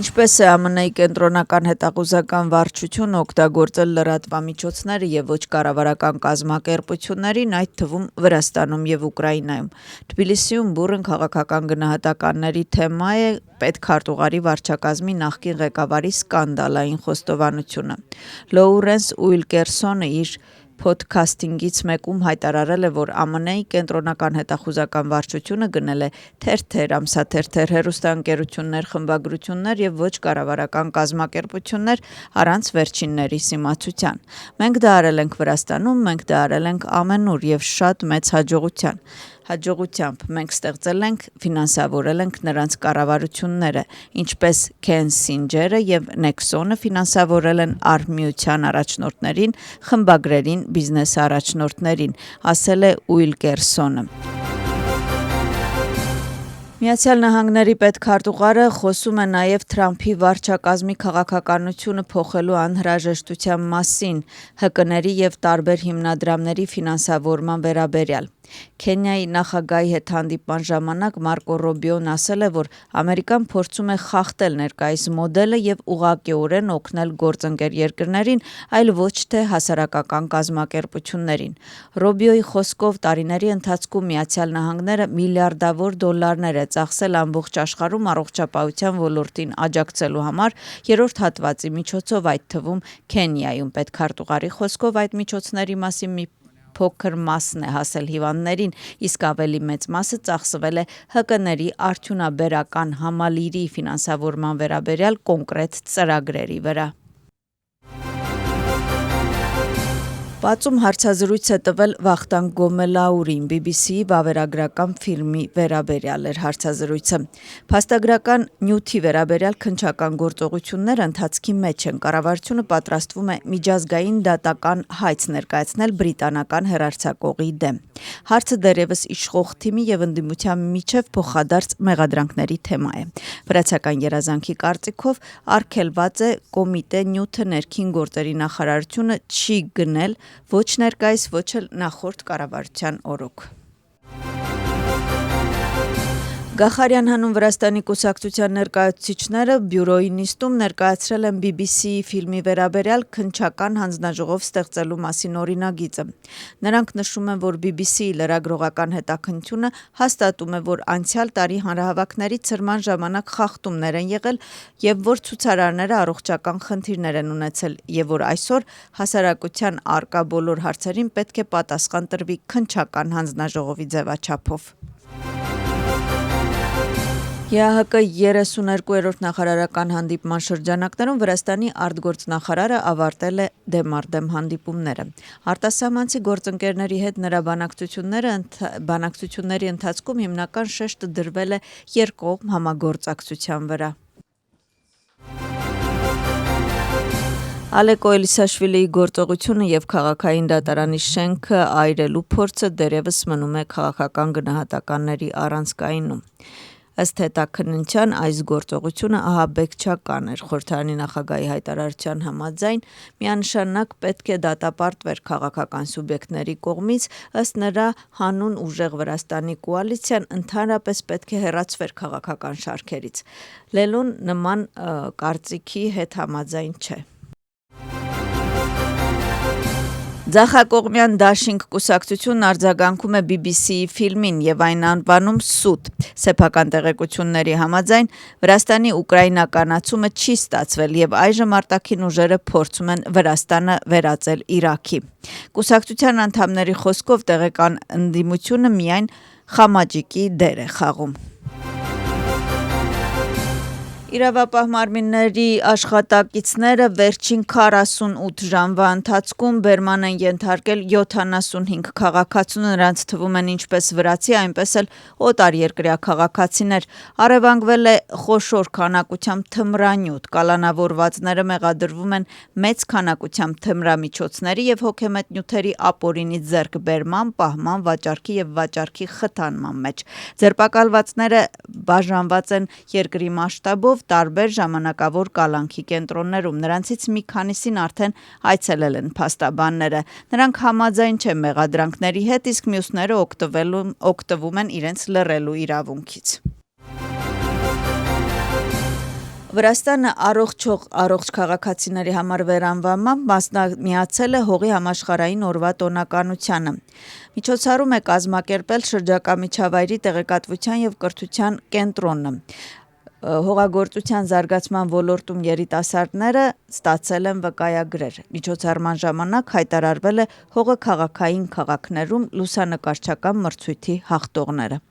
Ինչպես է ԱՄՆ-ի կենտրոնական հետախուզական վարչությունը օգտագործել լրատվամիջոցները եւ ոչ կառավարական կազմակերպություններին, այդ թվում Վրաստանում եւ Ուկրաինայում։ Թբիլիսիում բուռն քաղաքական գնահատականների թեմա է պետքարտուղարի վարչակազմի նախկին ղեկավարի սկանդալային խոստովանությունը։ Լոուրենս Ուիլկերսոնը իր փոդքասթինգից մեկում հայտարարել է, որ ԱՄՆ-ի կենտրոնական հետախուզական վարչությունը գնել է թերթեր, ամսաթերթեր, հեռուստաընկերություններ, խմբագրություններ եւ ոչ կառավարական կազմակերպություններ առանց վերջիններիս իմացության։ Մենք դա արել ենք Վրաստանում, մենք դա արել ենք ամենուր եւ շատ մեծ հաջողությամբ մենք ստեղծել ենք, ֆինանսավորել ենք նրանց կառավարությունները, ինչպես Քենսինջերը եւ Նեքսոնը ֆինանսավորել են արհմիության առաջնորդներին, խմբագրերին, բիզնես առաջնորդներին, ասել է Ուիլկերսոնը։ Միացյալ Նահանգների պետքարտուղարը խոսում է նաև Թրամփի վարչակազմի քաղաքականությունը փոխելու անհրաժեշտության մասին, ՀԿ-ների եւ տարբեր հիմնադրամների ֆինանսավորման վերաբերյալ։ Քենիայի նախագահի հետ հանդիպման ժամանակ Մարկո Ռոբիոն ասել է, որ Ամերիկան փորձում է խախտել ներկայիս մոդելը եւ ուղղակիորեն օգնել գործընկեր երկրներին, այլ ոչ թե հասարակական կազմակերպություններին։ Ռոբիոյի խոսքով տարիների ընթացքում Միացյալ Նահանգները միլիարդավոր դոլարներ է ծախսել ամբողջ աշխարհում առողջապահության ոլորտին աջակցելու համար, երրորդ հատվածի միջոցով, այդ թվում Քենիայում։ Պետքարտուղարի խոսքով այդ միջոցների մասին մի փոքր մասն է հասել հիվանդներին, իսկ ավելի մեծ մասը ծախսվել է ՀԿ-ների արդյունաբերական համալիրի ֆինանսավորման վերաբերյալ կոնկրետ ծրագրերի վրա։ Բացում հարցազրույց է տվել Վախթանգ Գոմելաուրին, BBC-ի վավերագրական ֆիլմի վերաբերյալ էր հարցազրույցը։ Փաստագրական նյութի վերաբերյալ քննչական գործողությունները ընթացքի մեջ են։ Կառավարությունը պատրաստվում է միջազգային դատական հայց ներկայացնել բրիտանական հեռարձակողի դեմ։ Հարցը դեռևս իշխող թիմի եւ ընդդիմության միջև փոխադարձ մեղադրանքների թեմա է։ Վրացական երազանքի կարծիքով արգելված է կոմիտե նյութը ներքին գործերի նախարարությունը չի գնել ոչ ներկայիս, ոչ էլ նախորդ կառավարության օրոք։ Գախարյան հանուն Վրաստանի կուսակցության ներկայացուցիչները բյուրոյի նիստում ներկայացրել են BBC-ի ֆիլմի վերաբերյալ քննչական հանձնաժողով ստեղծելու մասին օրինագիծը։ Նրանք նշում են, որ BBC-ի լրագրողական հետաքննությունը հաստատում է, որ անցյալ տարի հանրահավաքների ցրման ժամանակ խախտումներ են եղել եւ որ ցուցարարները առողջական խնդիրներ են ունեցել եւ որ այսօր հասարակության առկա բոլոր հարցերին պետք է պատասխան տրվի քննչական հանձնաժողովի ձևաչափով։ ԵԱՀԿ 32-րդ նախարարական հանդիպման շրջանակներում Վրաստանի արտգործնախարարը ավարտել է դեմարդեմ հանդիպումները։ Արտասահմանցի գործընկերների հետ նրա բանակցությունների ընթացքում հիմնական շեշտը դրվել է երկկողմ համագործակցության վրա։ Ալեկո Էլիսաշվիլիի գործողությունը եւ քաղաքային դատարանի շենքը այրելու փորձը դեռևս մնում է քաղաքական գնահատականների առանցքայինում։ Ըստ հետաքննության այս գործողությունը ահաբեկչական էր։ Խորհրդարանի նախագահի հայտարարության համաձայն միանշանակ պետք է դատապարտվեր քաղաքական սուբյեկտների կողմից, ըստ նրա հանուն ուժեղ Վրաստանի կոալիցիան ընդհանրապես պետք է հեռացվեր քաղաքական շարքերից։ Լելուն նման կարծիքի հետ համաձայն չէ։ Ձախակողմյան Դաշինք կուսակցությունն արձագանքում է BBC-ի ֆիլմին եւ այն անվանում սուտ։ Սեփական տեղեկությունների համաձայն Վրաստանի ուկրաինականացումը չի ստացվել եւ այժմ արտաքին ուժերը փորձում են Վրաստանը վերածել Իրաքի։ Կուսակցության անդամների խոսքով տեղական ընդդիմությունը միայն խամաճիկի դեր է խաղում։ Իրավապահ մարմինների աշխատակիցները վերջին 48 ժամվա ընթացքում բերման են ենթարկել 75 քաղաքացու, նրանց թվում են ինչպես վրացի, այնպես էլ օտարերկրյա քաղաքացիներ։ Առևանգվել է խոշոր քանակությամբ թմրանյութ, կալանավորվածները մեղադրվում են մեծ քանակությամբ թմրամիջոցների եւ հոգեմետ նյութերի ապօրինի ձեռքբերման, պահման, վաճառքի եւ վաճառքի խթանման մեջ։ Ձերբակալվածները բաժանված են երկրի մասշտաբով տարբեր ժամանակավոր կալանքի կենտրոններում։ Նրանցից մի քանիսին արդեն այցելել են փաստաբանները։ Նրանք համաձայն չեն մեղադրանքների հետ, իսկ մյուսները օգտվում են իրենց լռելու իրավունքից։ Վրաստանը առողջ քաղաքացիների համար վերանվանմամբ մասնամիացել է հողի համաշխարհային օրվա տոնականությանը։ Միջոցառում է կազմակերպել շրջակա միջավայրի տեղեկատվության և կրթության կենտրոնը։ Հողագործության զարգացման ոլորտում երիտասարդները ստացել են վկայագրեր։ Միջոցառման ժամանակ հայտարարվել է հողը քաղաքային քաղաքներում լուսանկարչական մրցույթի հաղթողները։